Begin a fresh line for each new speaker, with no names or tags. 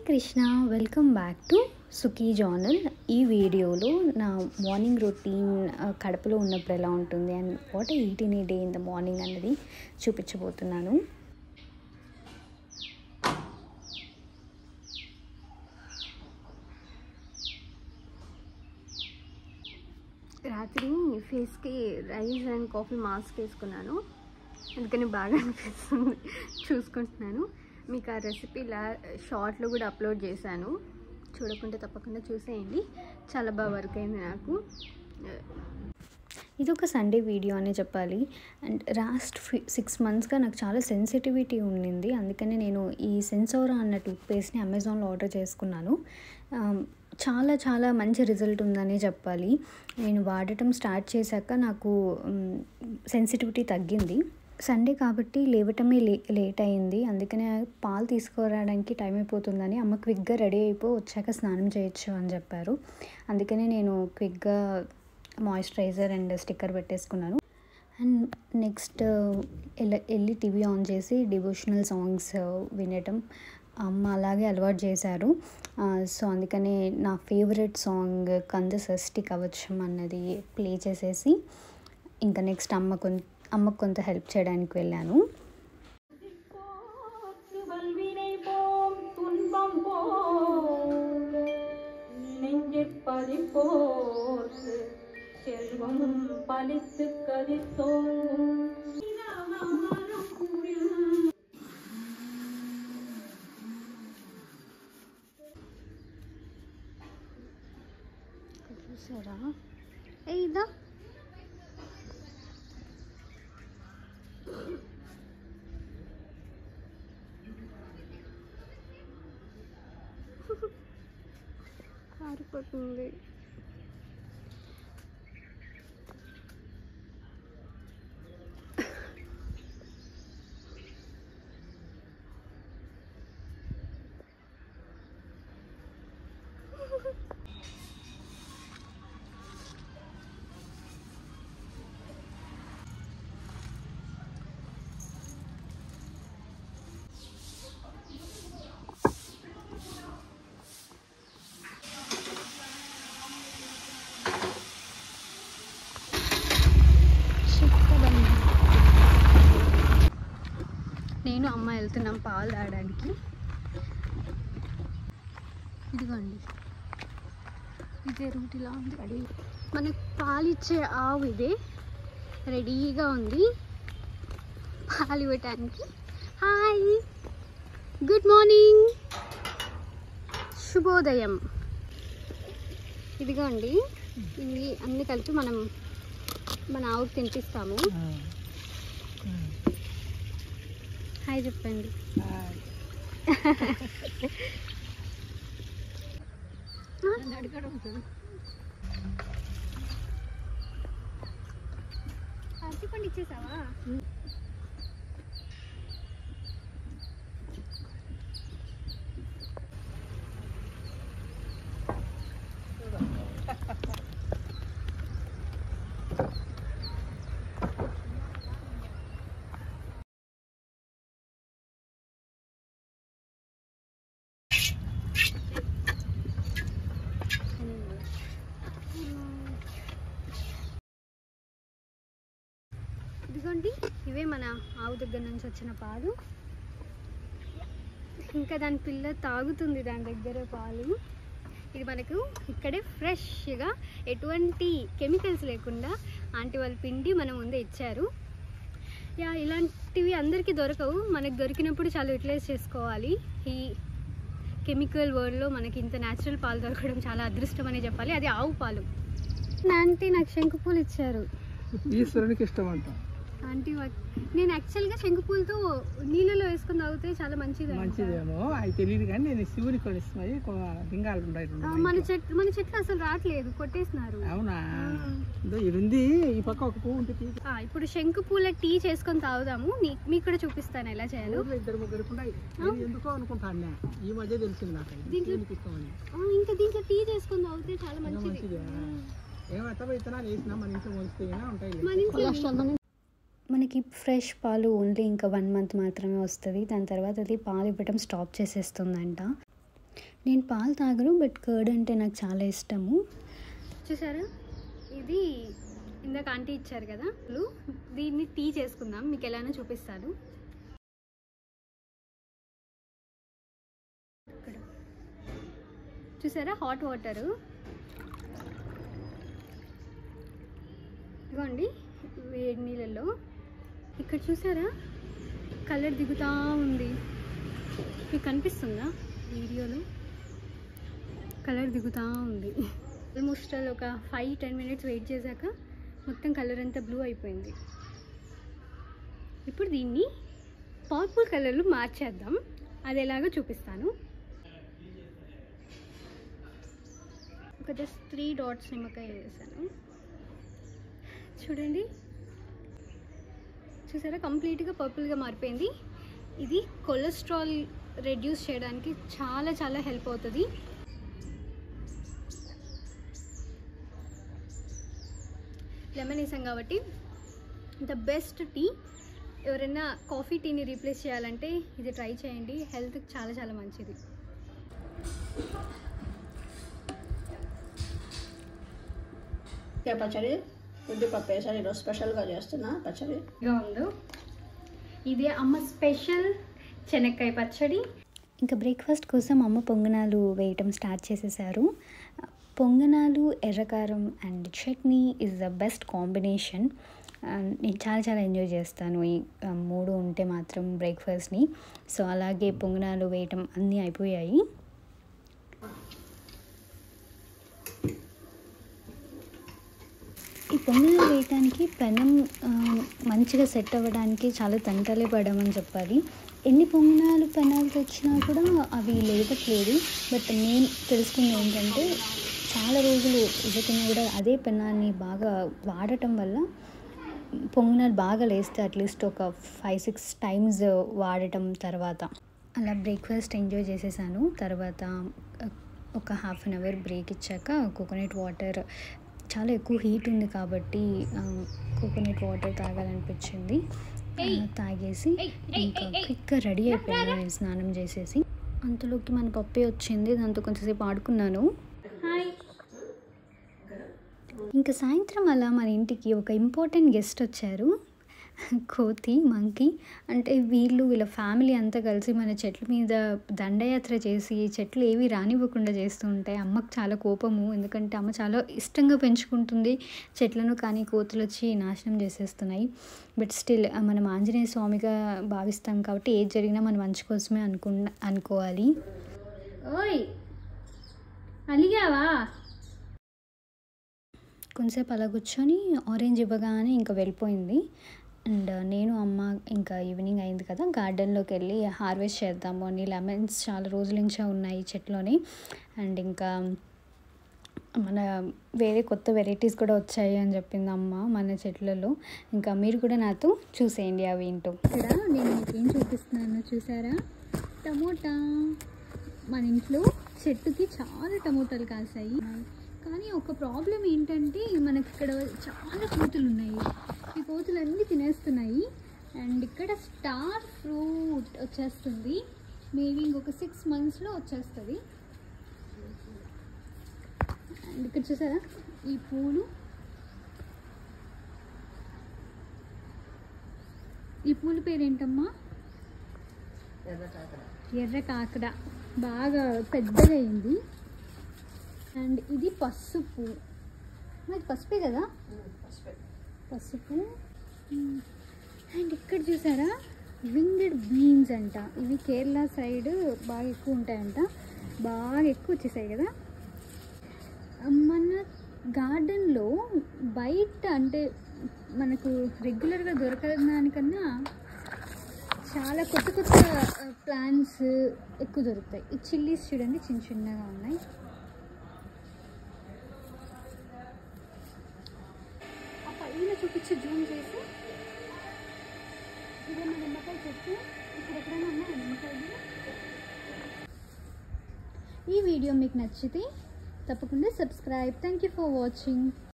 Krishna, welcome back to సుఖీ జానల్. ఈ వీడియోలో నా మార్నింగ్ రొటీన్ కడపలో ఉన్నప్పుడు ఎలా ఉంటుంది and what I eat in a day in the morning అన్నది చూపించబోతున్నాను.
రాత్రి ఫేస్కి రైస్ అండ్ కాఫీ మాస్క్ వేసుకున్నాను, అందుకని బాగా అనిపిస్తుంది. చూసుకుంటున్నాను. మీకు ఆ రెసిపీ షార్ట్లో కూడా అప్లోడ్ చేశాను, చూడకుంటే తప్పకుండా చూసేయండి. చాలా బాగా వర్క్ అయింది నాకు.
ఇది ఒక సండే వీడియో అనే చెప్పాలి. అండ్ లాస్ట్ 6 monthsగా నాకు చాలా సెన్సిటివిటీ ఉండింది, అందుకని నేను ఈ సెన్సోరా అన్న టూత్పేస్ట్ని అమెజాన్లో ఆర్డర్ చేసుకున్నాను. చాలా చాలా మంచి రిజల్ట్ ఉందనే చెప్పాలి. నేను వాడటం స్టార్ట్ చేశాక నాకు సెన్సిటివిటీ తగ్గింది. సండే కాబట్టి లేవటమే లేట్ అయింది, అందుకనే పాలు తీసుకురావడానికి టైం అయిపోతుందని అమ్మ క్విక్గా రెడీ అయిపోయి వచ్చాక స్నానం చేయొచ్చు అని చెప్పారు. అందుకనే నేను క్విక్గా మాయిశ్చరైజర్ అండ్ స్టిక్కర్ పెట్టేసుకున్నాను. అండ్ నెక్స్ట్ వెళ్ళి టీవీ ఆన్ చేసి డివోషనల్ సాంగ్స్ వినటం అమ్మ అలాగే అలవాటు చేశారు. సో అందుకనే నా ఫేవరెట్ సాంగ్ కంద షష్ఠి కవచం అన్నది ప్లే చేసేసి ఇంకా నెక్స్ట్ అమ్మకు కొంత హెల్ప్ చేయడానికి వెళ్ళాను.
చూసారా? ఇదా కారిపోతుంది. నేను అమ్మ వెళ్తున్నాం పాలు తాగడానికి. ఇదిగోండి, ఇదే రూట్ ఇలా ఉంది. మనకు పాలు ఇచ్చే ఆవు ఇదే రెడీగా ఉంది పాలు ఇవ్వటానికి. హాయ్, గుడ్ మార్నింగ్, శుభోదయం. ఇదిగోండి, ఇవి అన్ని కలిపి మనం మన ఆవుకి తినిపిస్తాము. హాయ్ చెప్పండి. అరటిపండు ఇచ్చేసావా? ఇదిగోండి, ఇవే మన ఆవు దగ్గర నుంచి వచ్చిన పాలు. ఇంకా దాని పిల్ల తాగుతుంది దాని దగ్గర పాలు. ఇది మనకు ఇక్కడే ఫ్రెష్గా ఎటువంటి కెమికల్స్ లేకుండా ఆంటీ వాళ్ళు పిండి మన ముందే ఇచ్చారు. ఇలాంటివి అందరికీ దొరకవు, మనకు దొరికినప్పుడు చాలా యూటిలైజ్ చేసుకోవాలి. ఈ కెమికల్ వరల్డ్లో మనకి ఇంత న్యాచురల్ పాలు దొరకడం చాలా అదృష్టం అనే చెప్పాలి. అది ఆవు పాలు. ఆంటీ నాకు శంకు పూలు ఇచ్చారు.
ఈశ్వరునికి ఇష్టం అంట
ఆంటీ. నేను యాక్చువల్గా శంకు పూలతో నీళ్ళలో వేసుకుని తాగితే చాలా
మంచిదేమో, అది తెలియదు కానీ నేను శివునికి కొనిస్తున్నాయి లింగాలు ఉన్నాయి.
మన చెట్లు అసలు రావట్లేదు, కొట్టేసినారు.
అవునా? ఇది ఉంది, ఈ పక్క ఒక పువ్వు ఉంటుంది.
ఇప్పుడు శంకు పూల టీ చేసుకొని తాగుదాము. మీకు కూడా చూపిస్తాను ఎలా చేయాలి.
2-3 ఉన్నాయి. ఎందుకో అనుకుంటాను, ఈ మధ్య తెలిసింది నాకు.
ఇంకా దీంట్లో టీ చేసుకొని తాగితే చాలా మంచిది.
ఏమంటే విత్తనాలు వేసినా మన ఇంట్లో మొలిస్తే ఉంటాయి.
మనకి ఫ్రెష్ పాలు ఓన్లీ ఇంకా 1 month మాత్రమే వస్తుంది. దాని తర్వాత అది పాలు ఇవ్వడం స్టాప్ చేసేస్తుందంట. నేను పాలు తాగను, బట్ కర్డ్ అంటే నాకు చాలా ఇష్టము.
చూసారా, ఇది ఇందాక ఆంటీ ఇచ్చారు కదా, దీన్ని టీ చేసుకుందాం, మీకు ఎలానో చూపిస్తాను. ఇక్కడ చూసారా హాట్ వాటరు, ఇదిగోండి వేడి నీళ్ళల్లో. ఇక్కడ చూసారా కలర్ దిగుతూ ఉంది, మీకు కనిపిస్తుందా వీడియోలో? కలర్ దిగుతూ ఉంది. ఆల్మోస్ట్ ఒక 5-10 మినిట్స్ వెయిట్ చేశాక మొత్తం కలర్ అంతా బ్లూ అయిపోయింది. ఇప్పుడు దీన్ని పర్పుల్ కలర్లో మార్చేద్దాం, అది ఎలాగో చూపిస్తాను. ఒక జస్ట్ 3 డాట్స్ నిమ్మకాయ వేసాను. చూడండి, చూసారా కంప్లీట్గా పర్పుల్గా మారిపోయింది. ఇది కొలెస్ట్రాల్ రెడ్యూస్ చేయడానికి చాలా చాలా హెల్ప్ అవుతుంది. లెమన్ వేసాం కాబట్టి ద బెస్ట్ టీ. ఎవరైనా కాఫీ టీని రీప్లేస్ చేయాలంటే ఇది ట్రై చేయండి, హెల్త్కి చాలా చాలా మంచిది.
పచ్చడి ఉద్దిపప్పు వేసారి ఈరోజు స్పెషల్గా చేస్తున్నా పచ్చడి.
ఇలా ఉందో, ఇదే అమ్మ స్పెషల్ శనక్కాయ పచ్చడి.
ఇంకా బ్రేక్ఫాస్ట్ కోసం అమ్మ పొంగనాలు వేయటం స్టార్ట్ చేసేసారు. పొంగనాలు, ఎర్రకారం and chutney is the best combination. నేను చాలా చాలా ఎంజాయ్ చేస్తాను ఈ 3 ఉంటే మాత్రం బ్రేక్ఫాస్ట్ని. సో అలాగే పొంగనాలు వేయటం అన్నీ అయిపోయాయి. ఈ పొంగనాలు వేయటానికి పెనం మంచిగా సెట్ అవ్వడానికి చాలా తంటాలే పడమని చెప్పాలి. ఎన్ని పొంగనాలు పెనాలు తెచ్చినా కూడా అవి లేవట్లేదు. బట్ నేను తెలుసుకుంది ఏంటంటే, చాలా రోజులు ఇవ్వకుండా కూడా అదే పెనాన్ని బాగా వాడటం వల్ల పొంగనాలు బాగా లేస్తే అట్లీస్ట్ ఒక 5-6 టైమ్స్ వాడటం తర్వాత. అలా బ్రేక్ఫాస్ట్ ఎంజాయ్ చేసేసాను. తర్వాత ఒక 1/2 అవర్ బ్రేక్ ఇచ్చాక కోకోనట్ వాటర్, చాలా ఎక్కువ హీట్ ఉంది కాబట్టి కోకోనట్ వాటర్ తాగాలనిపించింది. తాగేసి ఇంకా క్విక్గా రెడీ అయిపోయాను నేను స్నానం చేసేసి. అంతలోకి మన పప్పే వచ్చింది, దాంతో కొంచెంసేపు ఆడుకున్నాను. ఇంకా సాయంత్రం అలా మన ఇంటికి ఒక ఇంపార్టెంట్ గెస్ట్ వచ్చారు, కోతి మంకీ. అంటే వీళ్ళ ఫ్యామిలీ అంతా కలిసి మన చెట్ల మీద దండయాత్ర చేసి చెట్లు ఏవి రానివ్వకుండా చేస్తూ ఉంటాయి. అమ్మకు చాలా కోపము, ఎందుకంటే అమ్మ చాలా ఇష్టంగా పెంచుకుంటుంది చెట్లను, కానీ కోతులు వచ్చి నాశనం చేసేస్తున్నాయి. బట్ స్టిల్ మనం ఆంజనేయ స్వామిగా భావిస్తాం కాబట్టి ఏది జరిగినా మన మంచి కోసమే అనుకోవాలి.
ఓయ్ అలిగావా?
కొంతసేపు అలా కూర్చొని ఆరెంజ్ ఇవ్వగానే ఇంకా వెళ్ళిపోయింది. అండ్ నేను అమ్మ ఇంకా ఈవినింగ్ అయింది కదా, గార్డెన్లోకి వెళ్ళి హార్వెస్ట్ చేద్దాము అని. లెమన్స్ చాలా రోజుల నుంచే ఉన్నాయి చెట్లోని. అండ్ ఇంకా మన వేరే కొత్త వెరైటీస్ కూడా వచ్చాయి అని చెప్పింది అమ్మ మన చెట్లలో. ఇంకా మీరు కూడా నాతో చూసేయండి అవి ఏంటో.
ఇక్కడ నేను మీకు ఏం చూపిస్తున్నాను చూసారా, టమోటా. మన ఇంట్లో చెట్టుకి చాలా టమోటాలు కాసాయి, కానీ ఒక ప్రాబ్లం ఏంటంటే మనకి ఇక్కడ చాలా కోతులు ఉన్నాయి. ఈ కోతులు అన్నీ తినేస్తున్నాయి. అండ్ ఇక్కడ స్టార్ ఫ్రూట్ వచ్చేస్తుంది, మేబీ ఇంకొక 6 monthsలో వచ్చేస్తుంది. అండ్ ఇక్కడ చూసారా ఈ పూలు, ఈ పూల పేరేంటమ్మా? ఎర్ర కాకడ, బాగా పెద్దగా అయింది. అండ్ ఇది పసుపు, మరి పసుపే కదా, పసుపు. అండ్ ఇక్కడ చూసారా వింగ్డ్ బీన్స్ అంట, ఇవి కేరళ సైడ్ బాగా ఎక్కువ ఉంటాయంట, బాగా ఎక్కువ వచ్చేసాయి కదా. మన గార్డెన్లో బయట అంటే మనకు రెగ్యులర్గా దొరకడానికన్నా చాలా కొత్త కొత్త ప్లాంట్స్ ఎక్కువ దొరుకుతాయి. ఈ చిల్లీస్ చూడండి చిన్న చిన్నగా ఉన్నాయి. చూపించి జూమ్ చేసి, ఇదేమో నిమ్మకాయ చెట్టు, ఇక్కడ ఎక్కడైనా ఉన్నాయి నిమ్మకాయలు. ఈ వీడియో మీకు నచ్చితే తప్పకుండా subscribe. Thank you for watching.